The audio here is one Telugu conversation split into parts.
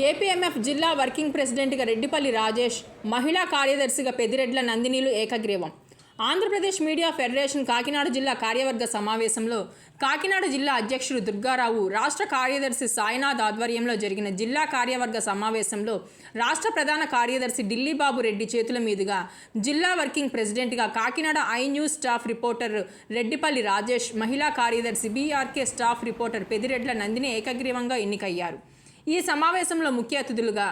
ఏపీఎంఎఫ్ జిల్లా వర్కింగ్ ప్రెసిడెంట్గా రెడ్డిపల్లి రాజేష్, మహిళా కార్యదర్శిగా పెద్దిరెడ్ల నందినీలు ఏకగ్రీవం. ఆంధ్రప్రదేశ్ మీడియా ఫెడరేషన్ కాకినాడ జిల్లా కార్యవర్గ సమావేశంలో కాకినాడ జిల్లా అధ్యక్షుడు దుర్గారావు, రాష్ట్ర కార్యదర్శి సాయినాథ్ ఆధ్వర్యంలో జరిగిన జిల్లా కార్యవర్గ సమావేశంలో రాష్ట్ర ప్రధాన కార్యదర్శి ఢిల్లీబాబు రెడ్డి చేతుల మీదుగా జిల్లా వర్కింగ్ ప్రెసిడెంట్గా Kakinada I news staff reporter Reddipalli Rajesh, మహిళా కార్యదర్శి BRK staff reporter Peddireddla Nandini ఏకగ్రీవంగా ఎన్నికయ్యారు. ఈ సమావేశంలో ముఖ్య అతిథులుగా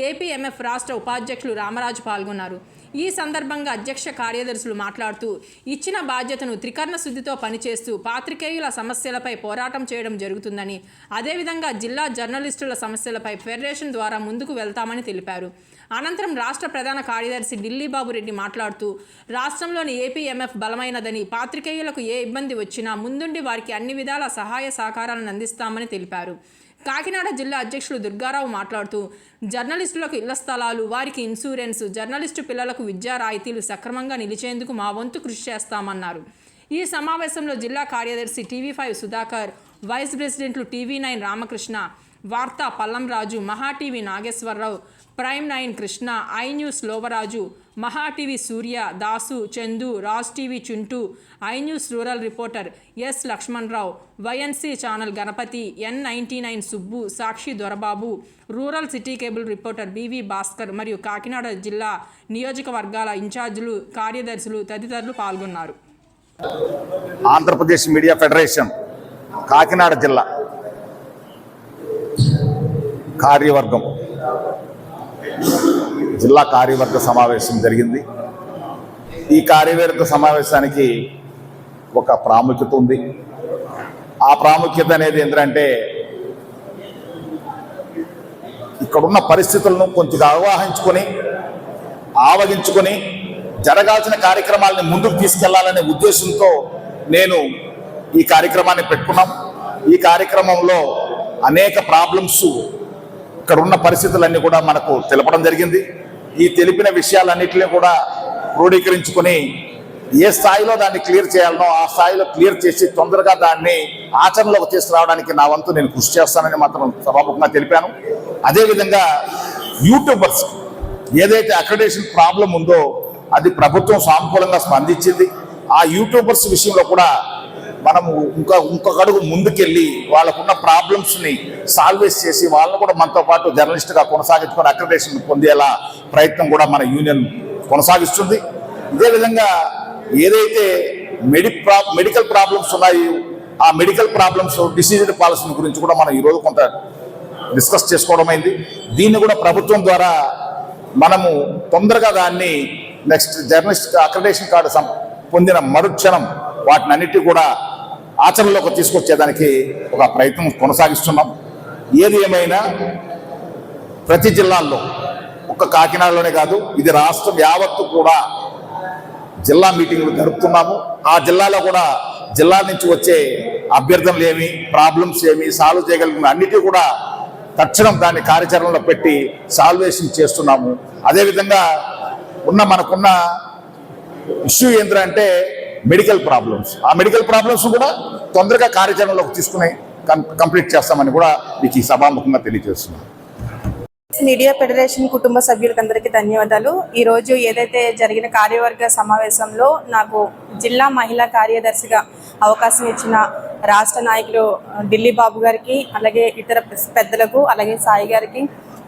ఏపీఎంఎఫ్ రాష్ట్ర ఉపాధ్యక్షులు రామరాజు పాల్గొన్నారు. ఈ సందర్భంగా అధ్యక్ష కార్యదర్శులు మాట్లాడుతూ ఇచ్చిన బాధ్యతను త్రికరణ శుద్ధితో పనిచేస్తూ పాత్రికేయుల సమస్యలపై పోరాటం చేయడం జరుగుతుందని, అదేవిధంగా జిల్లా జర్నలిస్టుల సమస్యలపై ఫెడరేషన్ ద్వారా ముందుకు వెళ్తామని తెలిపారు. అనంతరం రాష్ట్ర ప్రధాన కార్యదర్శి ఢిల్లీబాబు రెడ్డి మాట్లాడుతూ రాష్ట్రంలోని ఏపీఎంఎఫ్ బలమైనదని, పాత్రికేయులకు ఏ ఇబ్బంది వచ్చినా ముందుండి వారికి అన్ని విధాల సహాయ సహకారాలను అందిస్తామని తెలిపారు. కాకినాడ జిల్లా అధ్యక్షులు దుర్గారావు మాట్లాడుతూ జర్నలిస్టులకు ఇళ్ల స్థలాలు, వారికి ఇన్సూరెన్స్, జర్నలిస్టు పిల్లలకు విద్యా రాయితీలు సక్రమంగా నిలిచేందుకు మా వంతు కృషి చేస్తామన్నారు. ఈ సమావేశంలో జిల్లా కార్యదర్శి టీవీ5 సుధాకర్, వైస్ ప్రెసిడెంట్లు TV nine Ramakrishna, Vaartha Pallamraju, Maha TV Nageswararao, prime nine Krishna, I news Lovaraju, Maha TV Surya, Dasu, Chandu, Raj TV Chuntu, I news rural reporter S Lakshmanarao, YNC channel Ganapathi, N99 Subbu, Sakshi Dorababu, rural city cable reporter BV Bhaskar మరియు కాకినాడ జిల్లా నియోజకవర్గాల ఇన్ఛార్జీలు, కార్యదర్శులు తదితరులు పాల్గొన్నారు. ఆంధ్రప్రదేశ్ మీడియా ఫెడరేషన్ కాకినాడ జిల్లా కార్యవర్గం జిల్లా కార్యవర్గ సమావేశం జరిగింది. ఈ కార్యవర్గ సమావేశానికి ఒక ప్రాముఖ్యత ఉంది. ఆ ప్రాముఖ్యత అనేది ఏంటంటే ఇక్కడున్న పరిస్థితులను కొంచెం ఆవగించుకొని జరగాల్సిన కార్యక్రమాలని ముందుకు తీసుకెళ్లాలనే ఉద్దేశంతో నేను ఈ కార్యక్రమాన్ని పెట్టుకున్నాం. ఈ కార్యక్రమంలో అనేక ప్రాబ్లమ్స్, ఇక్కడ ఉన్న పరిస్థితులన్నీ కూడా మనకు తెలపడం జరిగింది. ఈ తెలిపిన విషయాలన్నింటినీ కూడా క్రోడీకరించుకొని ఏ స్థాయిలో దాన్ని క్లియర్ చేయాలనో ఆ స్థాయిలో క్లియర్ చేసి తొందరగా దాన్ని ఆచరణలోకి తీసుకురావడానికి నా వంతు నేను కృషి చేస్తానని మాత్రం సభాముఖంగా తెలిపాను. అదేవిధంగా యూట్యూబర్స్ ఏదైతే అక్రెడిటేషన్ ప్రాబ్లం ఉందో అది ప్రభుత్వం సానుకూలంగా స్పందించింది. ఆ యూట్యూబర్స్ విషయంలో కూడా మనము ఇంకొక అడుగు ముందుకెళ్ళి వాళ్ళకున్న ప్రాబ్లమ్స్ని సాల్వేస్ చేసి వాళ్ళని కూడా మనతో పాటు జర్నలిస్ట్గా కొనసాగించుకొని అక్రెడిటేషన్ పొందేలా ప్రయత్నం కూడా మన యూనియన్ కొనసాగిస్తుంది. ఇదే విధంగా ఏదైతే మెడికల్ ప్రాబ్లమ్స్ ఉన్నాయో ఆ మెడికల్ ప్రాబ్లమ్స్, డిసీజ్డ్ పాలసీ గురించి కూడా మనం ఈరోజు కొంత డిస్కస్ చేసుకోవడం అయింది. దీన్ని కూడా ప్రభుత్వం ద్వారా మనము తొందరగా దాన్ని నెక్స్ట్ జర్నలిస్ట్ అక్రెడిటేషన్ కార్డు పొందిన మరుక్షణం వాటిని అన్నిటి కూడా ఆచరణలోకి తీసుకొచ్చేదానికి ఒక ప్రయత్నం కొనసాగిస్తున్నాం. ఏది ఏమైనా ప్రతి జిల్లాల్లో, ఒక్క కాకినాడలోనే కాదు, ఇది రాష్ట్రం యావత్తు కూడా జిల్లా మీటింగ్లు జరుపుతున్నాము. ఆ జిల్లాలో కూడా జిల్లా నుంచి వచ్చే అభ్యర్థనలు ఏమి, ప్రాబ్లమ్స్ ఏమి, సాల్వ్ చేయగలిగిన అన్నిటి కూడా తక్షణం దాన్ని కార్యాచరణలో పెట్టి సాల్వేషన్ చేస్తున్నాము. అదేవిధంగా మనకున్న ఇష్యూ ఏంటంటే మెడికల్ ప్రాబ్లమ్స్. ఆ మెడికల్ ప్రాబ్లమ్స్ కూడా తొందరగా కార్యాచరణలోకి తీసుకుని కంప్లీట్ చేస్తామని కూడా మీకు ఈ సభాముఖంగా తెలియజేస్తున్నాను. మీడియా ఫెడరేషన్ కుటుంబ సభ్యులందరికీ ధన్యవాదాలు. ఈరోజు ఏదైతే జరిగిన కార్యవర్గ సమావేశంలో నాకు జిల్లా మహిళా కార్యదర్శిగా అవకాశం ఇచ్చిన రాష్ట్ర నాయకులు ఢిల్లీబాబు గారికి, అలాగే ఇతర పెద్దలకు, అలాగే సాయి గారికి,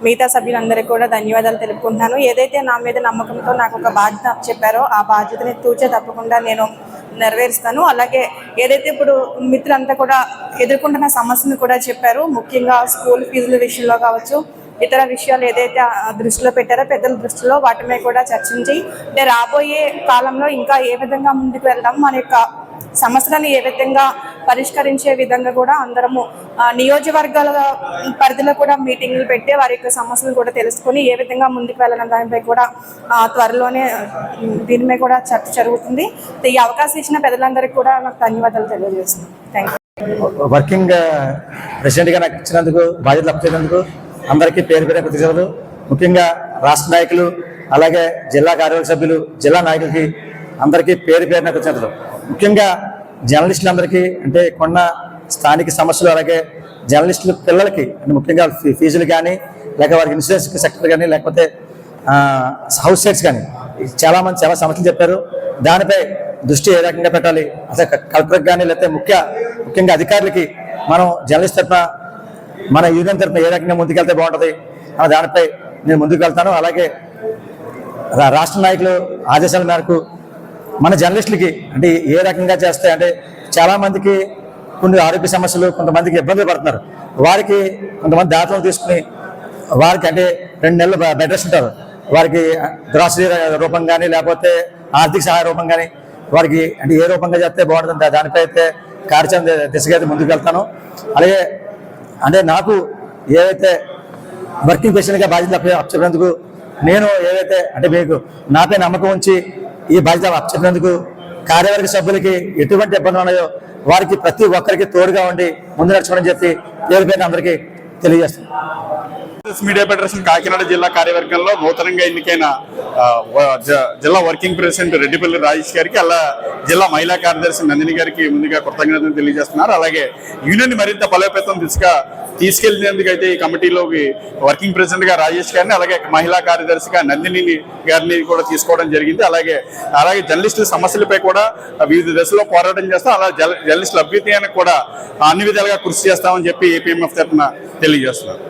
మిగతా సభ్యులందరికీ కూడా ధన్యవాదాలు తెలుపుకుంటున్నాను. ఏదైతే నా మీద నమ్మకంతో నాకు ఒక బాధ్యత చెప్పారో ఆ బాధ్యతని తూచే తప్పకుండా నేను నెరవేరుస్తాను. అలాగే ఏదైతే ఇప్పుడు మిత్రులంతా కూడా ఎదుర్కొంటున్న సమస్యను కూడా చెప్పారు. ముఖ్యంగా స్కూల్ ఫీజుల విషయంలో కావచ్చు, ఇతర విషయాలు ఏదైతే దృష్టిలో పెట్టారో పెద్దల దృష్టిలో వాటి మీద కూడా చర్చించి రాబోయే కాలంలో ఇంకా ఏ విధంగా ముందుకు వెళ్దాం, మన యొక్క సమస్యలను ఏ విధంగా పరిష్కరించే విధంగా కూడా అందరము నియోజకవర్గాల పరిధిలో కూడా మీటింగ్లు పెట్టి వారి యొక్క సమస్యలను కూడా తెలుసుకొని ఏ విధంగా ముందుకు వెళ్ళడం దానిపై కూడా త్వరలోనే దీని మీద కూడా చర్చ జరుగుతుంది. ఈ అవకాశం ఇచ్చిన పెద్దలందరికీ కూడా నాకు ధన్యవాదాలు తెలియజేస్తున్నాను. Thank you. వర్కింగ్ ప్రెసిడెంట్గా నాకు ఇచ్చినందుకు, బాధ్యతలు అప్పచేసినందుకు అందరికీ పేరు పేరు కృతజ్ఞతలు. ముఖ్యంగా రాష్ట్ర నాయకులు, అలాగే జిల్లా కార్యవర్గ సభ్యులు, జిల్లా నాయకులకి అందరికీ పేరు పేరున కృతజ్ఞతలు. ముఖ్యంగా జర్నలిస్టులందరికీ, అంటే కొన్న స్థానిక సమస్యలు, అలాగే జర్నలిస్టుల పిల్లలకి అంటే ముఖ్యంగా ఫీజులు కానీ లేక వారికి ఇన్సూరెన్స్ సెక్టర్ కానీ లేకపోతే హౌస్ సైట్స్ కానీ చాలామంది చాలా సమస్యలు చెప్పారు. దానిపై దృష్టి ఏ రకంగా పెట్టాలి, అసలు కలెక్టర్కి కానీ లేకపోతే ముఖ్యంగా అధికారులకి మనం జర్నలిస్ట్ తరఫున మన యూనియన్ తరఫున ఏ రకంగా ముందుకెళ్తే బాగుంటుంది అన్న దానిపై నేను ముందుకు వెళ్తాను. అలాగే రాష్ట్ర నాయకులు ఆదేశాల మేరకు మన జర్నలిస్టులకి అంటే ఏ రకంగా చేస్తే అంటే చాలామందికి కొన్ని ఆరోగ్య సమస్యలు, కొంతమందికి ఇబ్బందులు పడుతున్నారు. వారికి కొంతమంది దాతలు తీసుకుని వారికి అంటే 2 నెలలు బెడ్ రెస్ట్ ఉంటారు, వారికి గ్రాసరీ రూపం కానీ లేకపోతే ఆర్థిక సహాయ రూపం కానీ వారికి అంటే ఏ రూపంగా చేస్తే బాగుంటుంది దానిపై అయితే కార్యాచరణ దిశగా అయితే ముందుకు వెళ్తాను. అలాగే అంటే నాకు ఏవైతే వర్కింగ్ ప్రెసిడెంట్గా బాధ్యతలు అప్పచెప్పినందుకు నేను ఏవైతే అంటే మీకు నాపై నమ్మకం ఉంచి ఈ బాధ్యత అప్పచెప్పినందుకు కార్యవర్గ సభ్యులకి ఎటువంటి ఇబ్బందులు ఉన్నాయో వారికి ప్రతి ఒక్కరికి తోడుగా ఉండి ముందు నడుచుకోవడం చెప్పి పేరు పేరున అందరికీ తెలియజేస్తాను. మీడియా ఫెడరేషన్ కాకినాడ జిల్లా కార్యవర్గంలో నూతనంగా ఎన్నికైన జిల్లా వర్కింగ్ ప్రెసిడెంట్ రెడ్డిపల్లి రాజేష్ గారికి, అలా జిల్లా మహిళా కార్యదర్శి నందిని గారికి ముందుగా కృతజ్ఞతలు తెలియజేస్తున్నారు. అలాగే యూనియన్ మరింత బలోపేతం దిశగా తీసుకెళ్లినందుకు అయితే ఈ కమిటీలోకి వర్కింగ్ ప్రెసిడెంట్ గా రాజేష్ గారిని, అలాగే మహిళా కార్యదర్శిగా నందిని గారిని కూడా తీసుకోవడం జరిగింది. అలాగే జర్నలిస్టుల సమస్యలపై కూడా వివిధ దశలో పోరాటం చేస్తాం. అలా జర్నలిస్టుల అభ్యుదయానికి కూడా అన్ని విధాలుగా కృషి చేస్తామని చెప్పి ఏపీఎంఎఫ్ తరఫున తెలియజేస్తున్నారు.